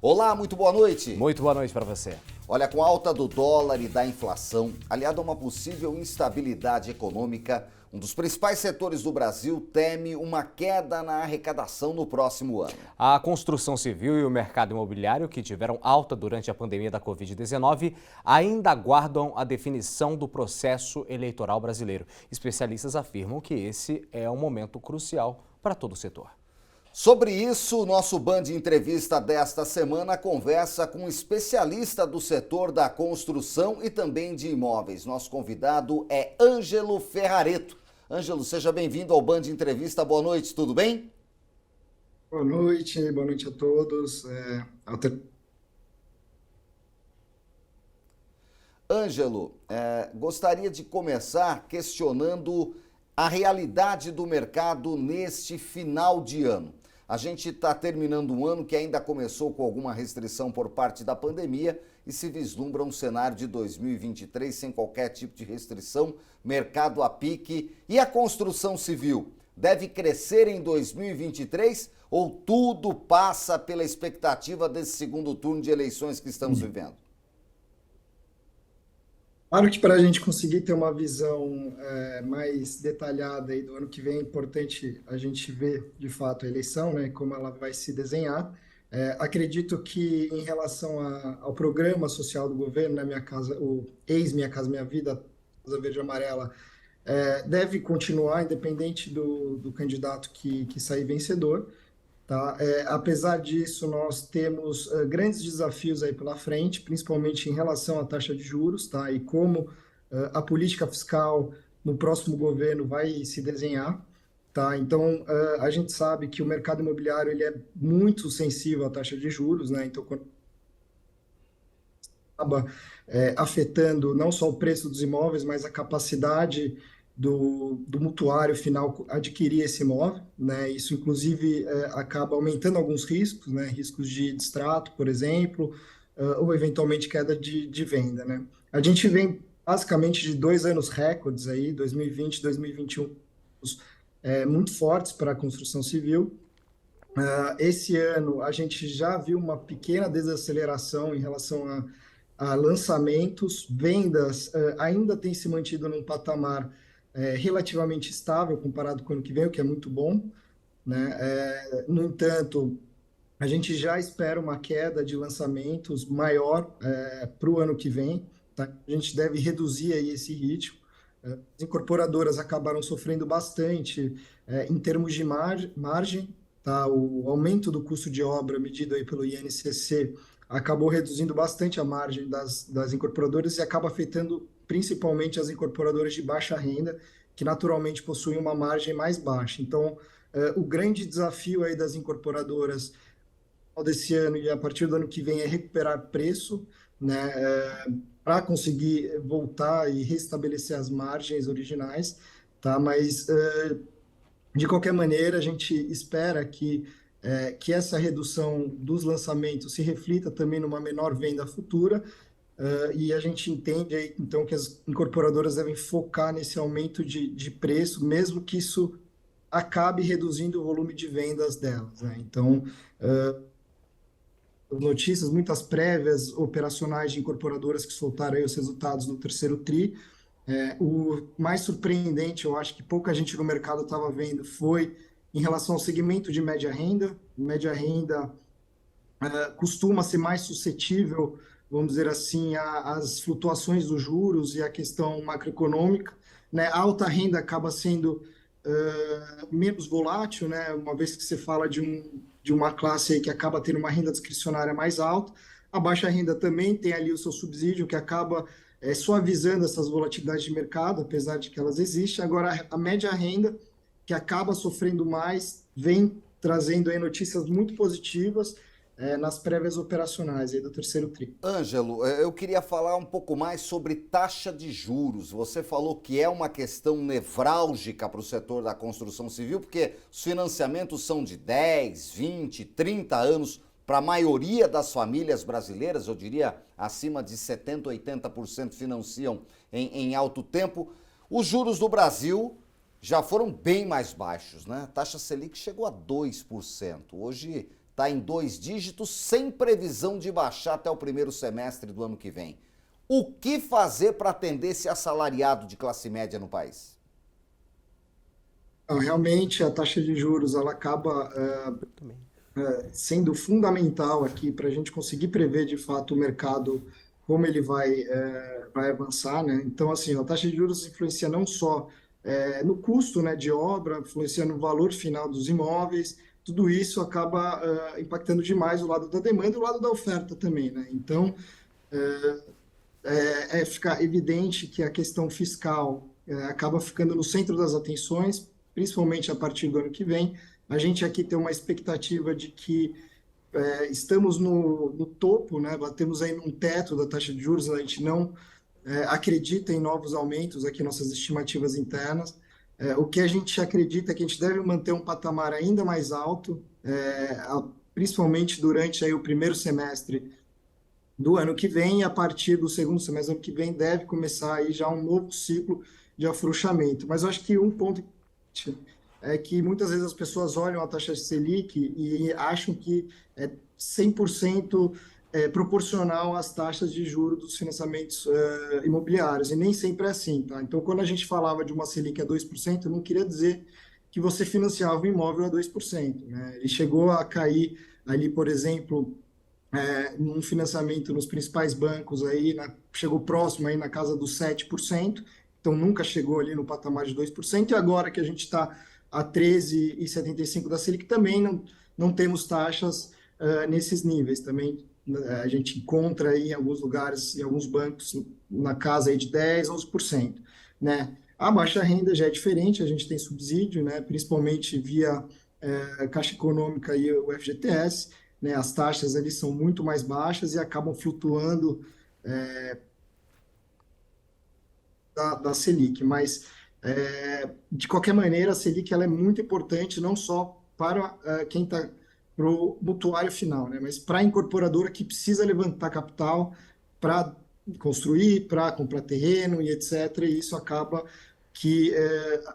Olá, muito boa noite. Muito boa noite para você. Olha, com a alta do dólar e da inflação, aliado a uma possível instabilidade econômica, um dos principais setores do Brasil teme uma queda na arrecadação no próximo ano. A construção civil e o mercado imobiliário, que tiveram alta durante a pandemia da Covid-19, ainda aguardam a definição do processo eleitoral brasileiro. Especialistas afirmam que esse é um momento crucial para todo o setor. Sobre isso, o nosso Band Entrevista desta semana conversa com um especialista do setor da construção e também de imóveis. Nosso convidado é Ângelo Ferrareto. Ângelo, seja bem-vindo ao Band Entrevista. Boa noite, tudo bem? Boa noite a todos. Ângelo, gostaria de começar questionando a realidade do mercado neste final de ano. A gente está terminando um ano que ainda começou com alguma restrição por parte da pandemia e se vislumbra um cenário de 2023 sem qualquer tipo de restrição, mercado a pique. E a construção civil deve crescer em 2023 ou tudo passa pela expectativa desse segundo turno de eleições que estamos vivendo? Claro que para a gente conseguir ter uma visão mais detalhada aí do ano que vem, é importante a gente ver de fato a eleição, né, como ela vai se desenhar. Acredito que em relação ao programa social do governo, né, Minha Casa, o Minha Casa Minha Vida, Casa Verde e Amarela, deve continuar, independente do candidato que sair vencedor. Tá? Apesar disso, nós temos grandes desafios aí pela frente, principalmente em relação à taxa de juros, tá? E como a política fiscal no próximo governo vai se desenhar. Tá? Então, a gente sabe que o mercado imobiliário ele é muito sensível à taxa de juros, né? Então, quando acaba afetando não só o preço dos imóveis, mas a capacidade do mutuário final adquirir esse imóvel, né? Isso, inclusive, acaba aumentando alguns riscos, né? Riscos de distrato, por exemplo, ou eventualmente queda de venda, né? A gente vem basicamente de 2 anos recordes aí, 2020 e 2021, muito fortes para a construção civil. Esse ano a gente já viu uma pequena desaceleração em relação a lançamentos, vendas ainda tem se mantido num patamar relativamente estável comparado com o ano que vem, o que é muito bom, né? No entanto, a gente já espera uma queda de lançamentos maior para o ano que vem, tá? A gente deve reduzir aí esse ritmo. As incorporadoras acabaram sofrendo bastante em termos de margem, tá? O aumento do custo de obra medido aí pelo INCC acabou reduzindo bastante a margem das incorporadoras e acaba afetando principalmente as incorporadoras de baixa renda, que naturalmente possuem uma margem mais baixa. Então, o grande desafio aí das incorporadoras desse ano e a partir do ano que vem é recuperar preço, né, para conseguir voltar e restabelecer as margens originais, tá? Mas de qualquer maneira a gente espera que essa redução dos lançamentos se reflita também numa menor venda futura, e a gente entende aí, então, que as incorporadoras devem focar nesse aumento de preço, mesmo que isso acabe reduzindo o volume de vendas delas, né? Então, notícias, muitas prévias operacionais de incorporadoras que soltaram aí os resultados no terceiro TRI. O mais surpreendente, eu acho que pouca gente no mercado estava vendo, foi em relação ao segmento de média renda. Média renda costuma ser mais suscetível, vamos dizer assim, às flutuações dos juros e à questão macroeconômica, né? A alta renda acaba sendo menos volátil, né? Uma vez que você fala de uma classe aí que acaba tendo uma renda discricionária mais alta. A baixa renda também tem ali o seu subsídio, que acaba suavizando essas volatilidades de mercado, apesar de que elas existem. Agora, a média renda, que acaba sofrendo mais, vem trazendo aí notícias muito positivas nas prévias operacionais aí do terceiro TRI. Ângelo, eu queria falar um pouco mais sobre taxa de juros. Você falou que é uma questão nevrálgica para o setor da construção civil, porque os financiamentos são de 10, 20, 30 anos para a maioria das famílias brasileiras, eu diria acima de 70%, 80% financiam em alto tempo. Os juros do Brasil já foram bem mais baixos, né? A taxa Selic chegou a 2%, hoje está em 2 dígitos, sem previsão de baixar até o primeiro semestre do ano que vem. O que fazer para atender esse assalariado de classe média no país? Então, realmente, a taxa de juros ela acaba sendo fundamental aqui para a gente conseguir prever de fato o mercado, como ele vai avançar, né? Então, assim, a taxa de juros influencia não só no custo, né, de obra, influencia no valor final dos imóveis, tudo isso acaba impactando demais o lado da demanda e o lado da oferta também, né? Então, fica evidente que a questão fiscal acaba ficando no centro das atenções, principalmente a partir do ano que vem. A gente aqui tem uma expectativa de que estamos no topo, né? Batemos aí um teto da taxa de juros, a gente não acredita em novos aumentos aqui, nossas estimativas internas. O que a gente acredita é que a gente deve manter um patamar ainda mais alto, principalmente durante aí o primeiro semestre do ano que vem, e a partir do segundo semestre do ano que vem deve começar aí já um novo ciclo de afrouxamento. Mas eu acho que um ponto é que muitas vezes as pessoas olham a taxa Selic e acham que é 100% proporcional às taxas de juros dos financiamentos imobiliários, e nem sempre é assim, tá? Então, quando a gente falava de uma Selic a 2%, eu não queria dizer que você financiava um imóvel a 2%, né? Ele chegou a cair ali, por exemplo, num financiamento nos principais bancos, aí, chegou próximo aí na casa dos 7%, então nunca chegou ali no patamar de 2%, e agora que a gente está a 13,75% da Selic, também não temos taxas nesses níveis. Também a gente encontra aí em alguns lugares, em alguns bancos, na casa aí de 10%, 11%, né? A baixa renda já é diferente, a gente tem subsídio, né, principalmente via Caixa Econômica e o FGTS, né, as taxas ali são muito mais baixas e acabam flutuando da Selic, mas de qualquer maneira a Selic ela é muito importante não só para quem está para o mutuário final, né, mas para a incorporadora que precisa levantar capital para construir, para comprar terreno e etc. E isso acaba que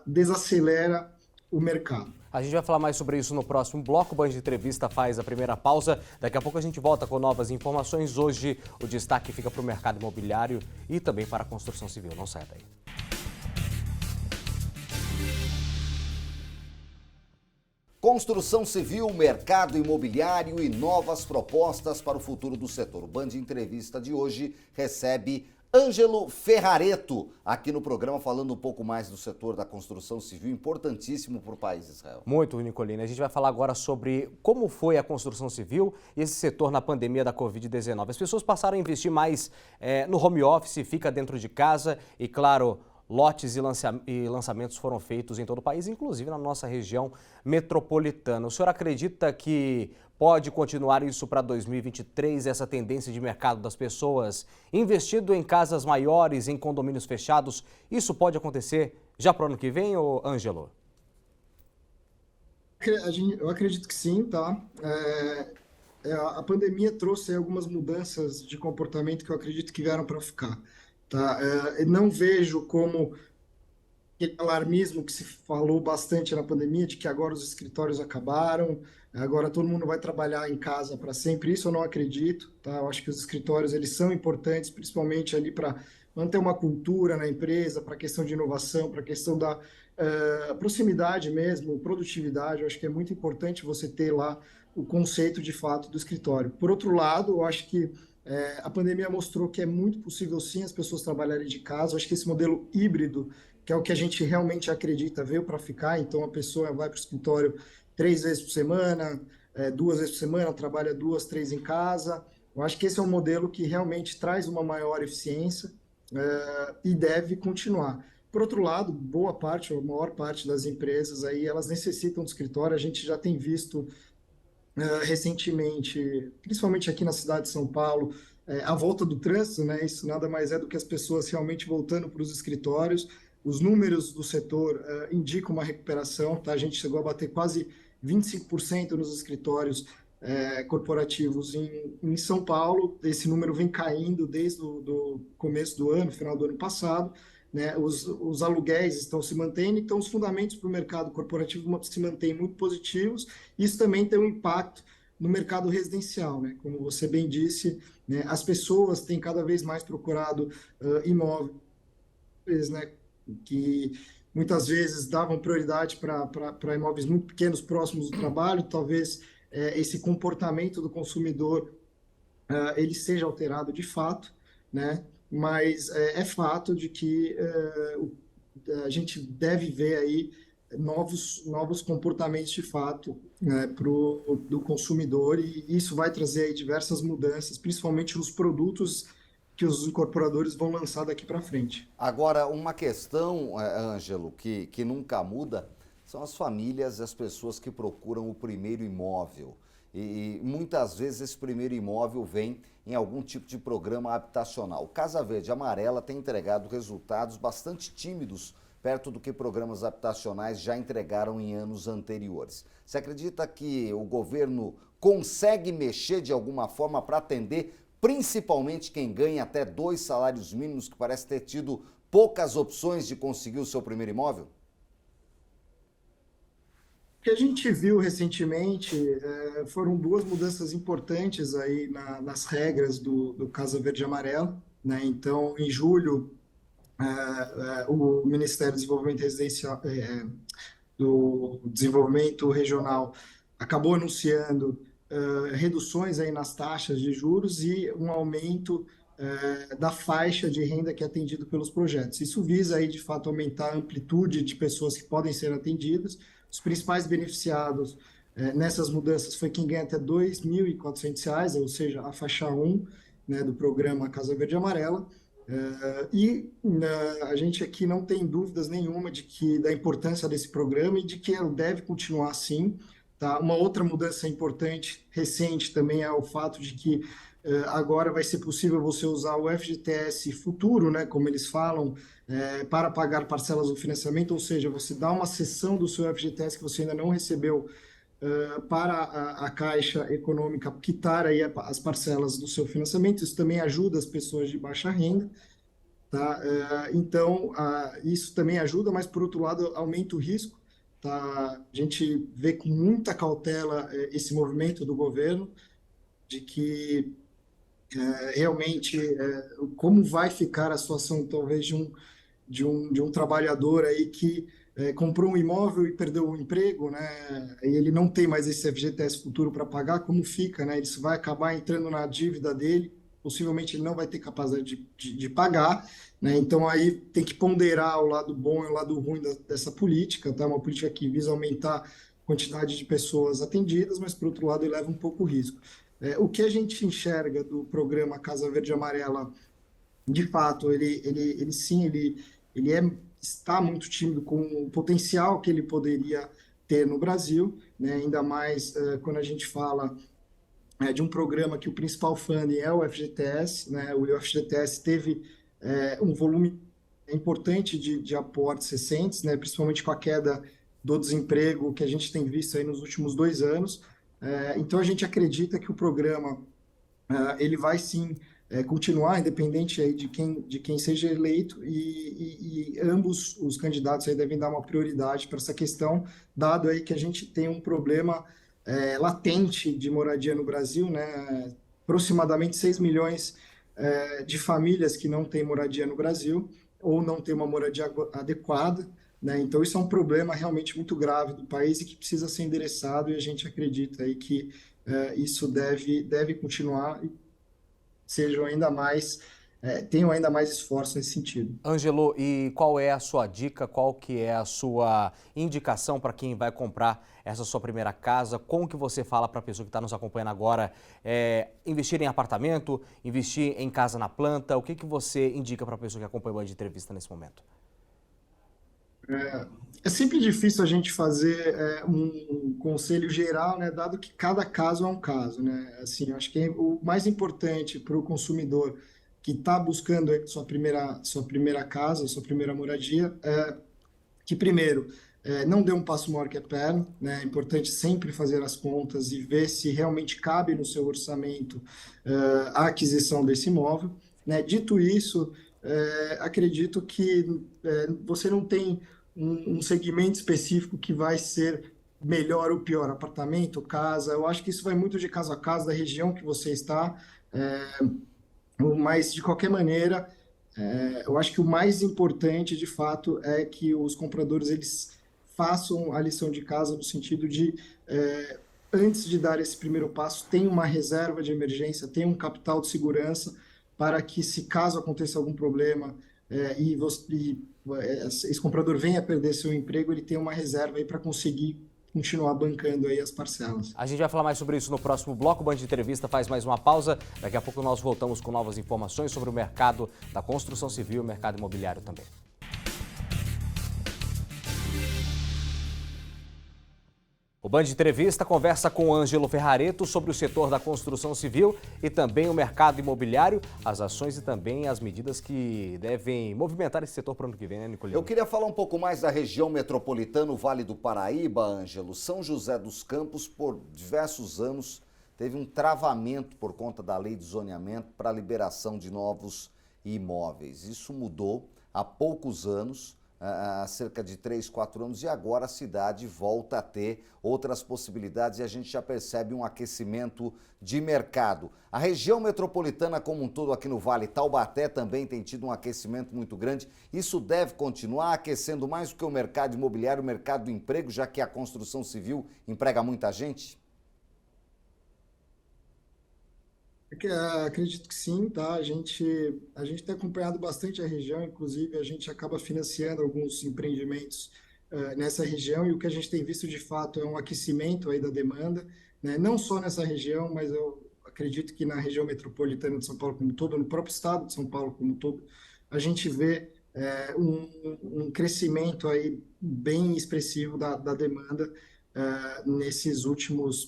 desacelera o mercado. A gente vai falar mais sobre isso no próximo bloco. O Band de Entrevista faz a primeira pausa. Daqui a pouco a gente volta com novas informações. Hoje o destaque fica para o mercado imobiliário e também para a construção civil. Não saia daí. Construção civil, mercado imobiliário e novas propostas para o futuro do setor. O Band de Entrevista de hoje recebe Ângelo Ferrareto, aqui no programa, falando um pouco mais do setor da construção civil, importantíssimo para o país, Israel. Muito, Nicolina. A gente vai falar agora sobre como foi a construção civil e esse setor na pandemia da Covid-19. As pessoas passaram a investir mais no home office, fica dentro de casa e, claro, lotes e lançamentos foram feitos em todo o país, inclusive na nossa região metropolitana. O senhor acredita que pode continuar isso para 2023, essa tendência de mercado das pessoas investindo em casas maiores, em condomínios fechados? Isso pode acontecer já para o ano que vem, ô Ângelo? Eu acredito que sim, tá? A pandemia trouxe algumas mudanças de comportamento que eu acredito que vieram para ficar. Tá? Eu não vejo como aquele alarmismo que se falou bastante na pandemia, de que agora os escritórios acabaram, agora todo mundo vai trabalhar em casa para sempre. Isso eu não acredito. Tá? Eu acho que os escritórios eles são importantes, principalmente ali para manter uma cultura na empresa, para a questão de inovação, para a questão da proximidade mesmo, produtividade. Eu acho que é muito importante você ter lá o conceito de fato do escritório. Por outro lado, eu acho que a pandemia mostrou que é muito possível sim as pessoas trabalharem de casa. Eu acho que esse modelo híbrido, que é o que a gente realmente acredita, veio para ficar. Então a pessoa vai para o escritório 3 vezes por semana, 2 vezes por semana, trabalha 2, 3 em casa. Eu acho que esse é um modelo que realmente traz uma maior eficiência e deve continuar. Por outro lado, boa parte, ou a maior parte das empresas aí, elas necessitam de escritório. A gente já tem visto recentemente, principalmente aqui na cidade de São Paulo, a volta do trânsito, né? Isso nada mais é do que as pessoas realmente voltando para os escritórios. Os números do setor indicam uma recuperação, tá? A gente chegou a bater quase 25% nos escritórios corporativos em São Paulo. Esse número vem caindo desde o começo do ano, final do ano passado, né? Os aluguéis estão se mantendo, então os fundamentos para o mercado corporativo se mantêm muito positivos. Isso também tem um impacto no mercado residencial, né? Como você bem disse, né, as pessoas têm cada vez mais procurado imóveis, né, que muitas vezes davam prioridade para imóveis muito pequenos, próximos do trabalho. Talvez esse comportamento do consumidor ele seja alterado de fato, né? Mas é fato de que a gente deve ver aí novos comportamentos de fato, né, do consumidor, e isso vai trazer aí diversas mudanças, principalmente nos produtos que os incorporadores vão lançar daqui para frente. Agora, uma questão, Ângelo, que nunca muda, são as famílias, as pessoas que procuram o primeiro imóvel. E muitas vezes esse primeiro imóvel vem em algum tipo de programa habitacional. Casa Verde e Amarela tem entregado resultados bastante tímidos perto do que programas habitacionais já entregaram em anos anteriores. Você acredita que o governo consegue mexer de alguma forma para atender principalmente quem ganha até 2 salários mínimos, que parece ter tido poucas opções de conseguir o seu primeiro imóvel? O que a gente viu recentemente foram 2 mudanças importantes aí nas regras do Casa Verde e Amarela, né? Então, em julho, o Ministério do Desenvolvimento Residencial, do Desenvolvimento Regional acabou anunciando reduções aí nas taxas de juros e um aumento da faixa de renda que é atendido pelos projetos. Isso visa aí, de fato, aumentar a amplitude de pessoas que podem ser atendidas. Os principais beneficiados nessas mudanças foi quem ganha até R$ 2.400, ou seja, a faixa 1, né, do programa Casa Verde e Amarela. A gente aqui não tem dúvidas nenhuma da importância desse programa e de que ele deve continuar assim. Tá? Uma outra mudança importante, recente, também é o fato de que agora vai ser possível você usar o FGTS futuro, né, como eles falam, para pagar parcelas do financiamento, ou seja, você dá uma cessão do seu FGTS que você ainda não recebeu para a Caixa Econômica quitar aí as parcelas do seu financiamento. Isso também ajuda as pessoas de baixa renda, tá? Então, isso também ajuda, mas, por outro lado, aumenta o risco, tá? A gente vê com muita cautela esse movimento do governo, de que realmente como vai ficar a situação, talvez, de um trabalhador aí que comprou um imóvel e perdeu o emprego, né? E ele não tem mais esse FGTS futuro para pagar, como fica, né? Isso vai acabar entrando na dívida dele, possivelmente ele não vai ter capacidade de pagar, né? Então aí tem que ponderar o lado bom e o lado ruim dessa política, tá? Uma política que visa aumentar a quantidade de pessoas atendidas, mas, por outro lado, ele leva um pouco o risco. O que a gente enxerga do programa Casa Verde e Amarela, de fato, ele sim, ele está muito tímido com o potencial que ele poderia ter no Brasil, né? Ainda mais quando a gente fala de um programa que o principal funding é o FGTS, né? O FGTS teve um volume importante de aportes recentes, né? Principalmente com a queda do desemprego que a gente tem visto aí nos últimos 2 anos. Então, a gente acredita que o programa ele vai sim continuar, independente aí de quem seja eleito, e ambos os candidatos aí devem dar uma prioridade para essa questão, dado aí que a gente tem um problema latente de moradia no Brasil, né? Aproximadamente 6 milhões de famílias que não têm moradia no Brasil, ou não têm uma moradia adequada, né? Então, isso é um problema realmente muito grave do país e que precisa ser endereçado, e a gente acredita aí que isso deve continuar e sejam ainda mais, tenham ainda mais esforço nesse sentido. Ângelo, e qual é a sua dica, qual que é a sua indicação para quem vai comprar essa sua primeira casa? Como que você fala para a pessoa que está nos acompanhando agora investir em apartamento, investir em casa na planta? O que você indica para a pessoa que acompanha a entrevista nesse momento? É sempre difícil a gente fazer um conselho geral, né, dado que cada caso é um caso, né? Assim, eu acho que o mais importante para o consumidor que está buscando sua primeira casa, sua primeira moradia, que primeiro não dê um passo maior que a perna, né? É importante sempre fazer as contas e ver se realmente cabe no seu orçamento a aquisição desse imóvel, né? Dito isso, acredito que você não tem um segmento específico que vai ser melhor ou pior, apartamento, casa. Eu acho que isso vai muito de caso a caso, da região que você está. É, mas, de qualquer maneira, eu acho que o mais importante, de fato, é que os compradores eles façam a lição de casa no sentido de, antes de dar esse primeiro passo, tenha uma reserva de emergência, tenha um capital de segurança para que, se caso aconteça algum problema esse comprador venha a perder seu emprego, ele tenha uma reserva aí para conseguir continuar bancando aí as parcelas. A gente vai falar mais sobre isso no próximo bloco. O Band de Entrevista faz mais uma pausa. Daqui a pouco nós voltamos com novas informações sobre o mercado da construção civil e o mercado imobiliário também. O Band de Entrevista conversa com Ângelo Ferrareto sobre o setor da construção civil e também o mercado imobiliário, as ações e também as medidas que devem movimentar esse setor para o ano que vem, né, Nicolino? Eu queria falar um pouco mais da região metropolitana, o Vale do Paraíba, Ângelo. São José dos Campos, por diversos anos, teve um travamento por conta da lei de zoneamento para a liberação de novos imóveis. Isso mudou há poucos anos, há cerca de 3, 4 anos, e agora a cidade volta a ter outras possibilidades e a gente já percebe um aquecimento de mercado. A região metropolitana como um todo aqui no Vale, Taubaté também tem tido um aquecimento muito grande. Isso deve continuar aquecendo mais do que o mercado imobiliário, o mercado do emprego, já que a construção civil emprega muita gente? Acredito que sim, tá? A gente tem acompanhado bastante a região, inclusive a gente acaba financiando alguns empreendimentos nessa região, e o que a gente tem visto de fato é um aquecimento aí da demanda, né? Não só nessa região, mas eu acredito que na região metropolitana de São Paulo como um todo, no próprio estado de São Paulo como um todo, a gente vê um crescimento aí bem expressivo da demanda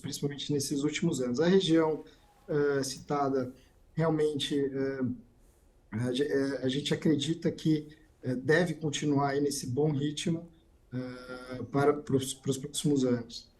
principalmente nesses últimos anos. A região citada, realmente a gente acredita que deve continuar aí nesse bom ritmo para os próximos anos.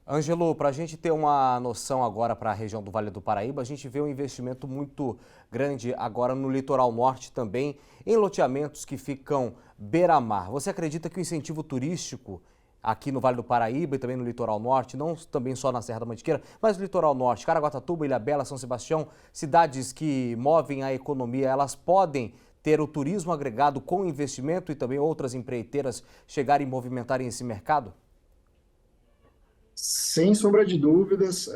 Ângelo, para a gente ter uma noção agora para a região do Vale do Paraíba, a gente vê um investimento muito grande agora no litoral norte também, em loteamentos que ficam beira-mar. Você acredita que o incentivo turístico aqui no Vale do Paraíba e também no litoral norte, não também só na Serra da Mantiqueira, mas no litoral norte, Caraguatatuba, Ilhabela, São Sebastião, cidades que movem a economia, elas podem ter o turismo agregado com investimento e também outras empreiteiras chegarem e movimentarem esse mercado? Sem sombra de dúvidas,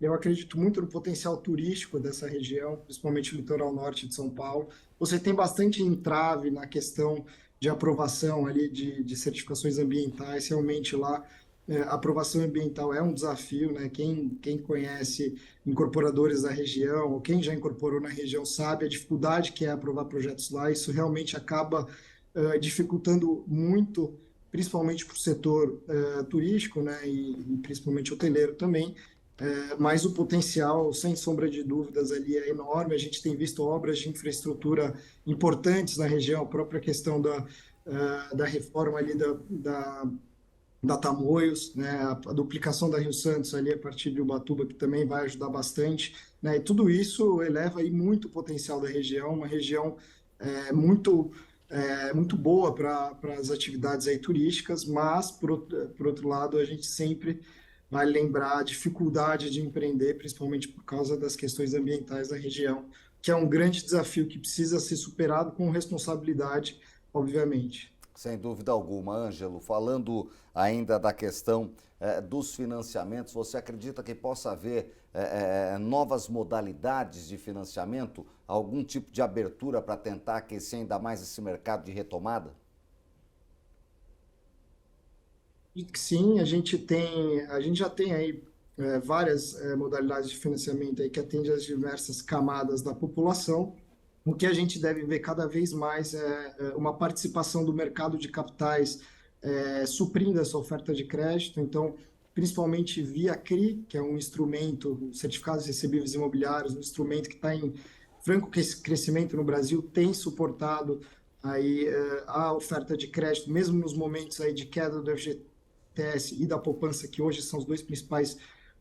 eu acredito muito no potencial turístico dessa região, principalmente o litoral norte de São Paulo. Você tem bastante entrave na questão de aprovação ali de certificações ambientais. Realmente lá, a aprovação ambiental é um desafio, né? Quem conhece incorporadores da região, ou quem já incorporou na região, sabe a dificuldade que é aprovar projetos lá. Isso realmente acaba dificultando muito, principalmente para o setor turístico, né, e principalmente hoteleiro também, mas o potencial, sem sombra de dúvidas, ali é enorme. A gente tem visto obras de infraestrutura importantes na região, a própria questão da reforma ali da Tamoios, né, a duplicação da Rio Santos ali a partir de Ubatuba, que também vai ajudar bastante, né, e tudo isso eleva aí muito o potencial da região, uma região muito boa para as atividades aí turísticas, mas, por outro lado, a gente sempre vai lembrar a dificuldade de empreender, principalmente por causa das questões ambientais da região, que é um grande desafio que precisa ser superado com responsabilidade, obviamente. Sem dúvida alguma, Ângelo. Falando ainda da questão dos financiamentos, você acredita que possa haver novas modalidades de financiamento, algum tipo de abertura para tentar aquecer ainda mais esse mercado de retomada? Sim, a gente já tem aí várias modalidades de financiamento aí que atendem às diversas camadas da população. O que a gente deve ver cada vez mais é uma participação do mercado de capitais suprindo essa oferta de crédito. Então, principalmente via CRI, que é um instrumento, Certificados Recebíveis Imobiliários, um instrumento que está em franco crescimento no Brasil, tem suportado aí a oferta de crédito, mesmo nos momentos aí de queda do FGTS e da poupança, que hoje são os dois principais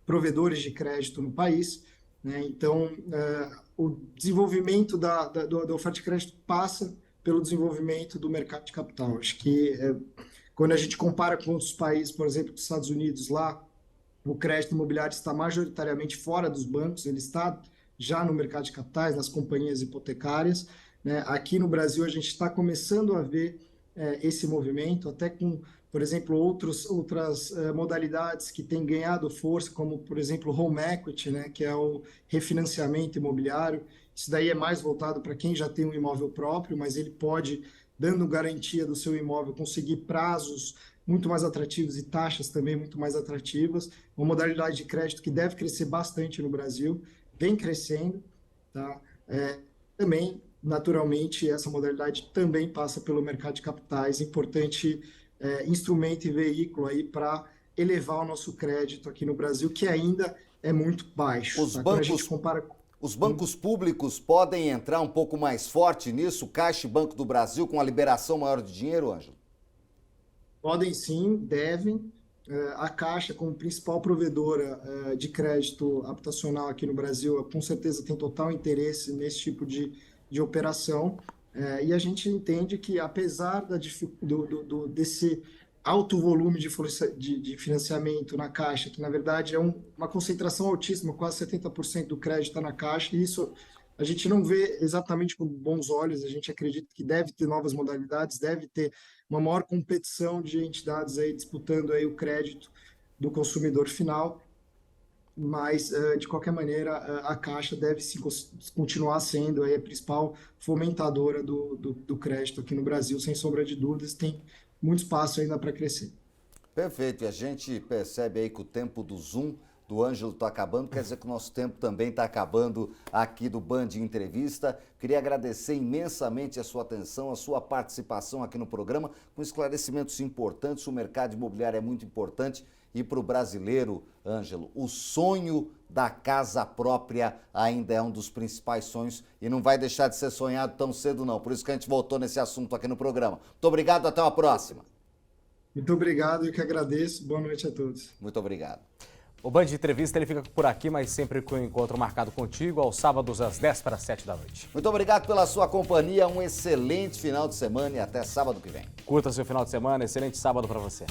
provedores de crédito no país, né? Então, o desenvolvimento da oferta de crédito passa pelo desenvolvimento do mercado de capital. Acho que Quando a gente compara com outros países, por exemplo, os Estados Unidos, lá o crédito imobiliário está majoritariamente fora dos bancos, ele está já no mercado de capitais, nas companhias hipotecárias, né? Aqui no Brasil a gente está começando a ver esse movimento, até com, por exemplo, outras modalidades que têm ganhado força, como, por exemplo, home equity, né? Que é o refinanciamento imobiliário. Isso daí é mais voltado para quem já tem um imóvel próprio, mas ele pode, dando garantia do seu imóvel, conseguir prazos muito mais atrativos e taxas também muito mais atrativas. Uma modalidade de crédito que deve crescer bastante no Brasil, vem crescendo, tá? Também, naturalmente, essa modalidade também passa pelo mercado de capitais, importante instrumento e veículo aí para elevar o nosso crédito aqui no Brasil, que ainda é muito baixo. Os tá? bancos, Quando a gente compara... os bancos públicos podem entrar um pouco mais forte nisso, Caixa e Banco do Brasil, com a liberação maior de dinheiro, Ângelo? Podem sim, devem. A Caixa, como principal provedora de crédito habitacional aqui no Brasil, com certeza tem total interesse nesse tipo de operação. E a gente entende que, apesar desse alto volume de financiamento na Caixa, que na verdade é uma concentração altíssima, quase 70% do crédito está na Caixa, e isso a gente não vê exatamente com bons olhos, a gente acredita que deve ter novas modalidades, deve ter uma maior competição de entidades aí disputando aí o crédito do consumidor final, mas de qualquer maneira a Caixa deve sim continuar sendo aí a principal fomentadora do crédito aqui no Brasil, sem sombra de dúvidas, tem muito espaço ainda para crescer. Perfeito, e a gente percebe aí que o tempo do Zoom do Ângelo está acabando, quer dizer que o nosso tempo também está acabando aqui do Band Entrevista. Queria agradecer imensamente a sua atenção, a sua participação aqui no programa, com esclarecimentos importantes. O mercado imobiliário é muito importante e para o brasileiro, Ângelo, o sonho da casa própria ainda é um dos principais sonhos e não vai deixar de ser sonhado tão cedo não. Por isso que a gente voltou nesse assunto aqui no programa. Muito obrigado, até uma próxima. Muito obrigado, eu que agradeço. Boa noite a todos. Muito obrigado. O Band de Entrevista ele fica por aqui, mas sempre com o encontro marcado contigo, aos sábados às 10:50 da noite. Muito obrigado pela sua companhia, um excelente final de semana e até sábado que vem. Curta seu final de semana, excelente sábado para você.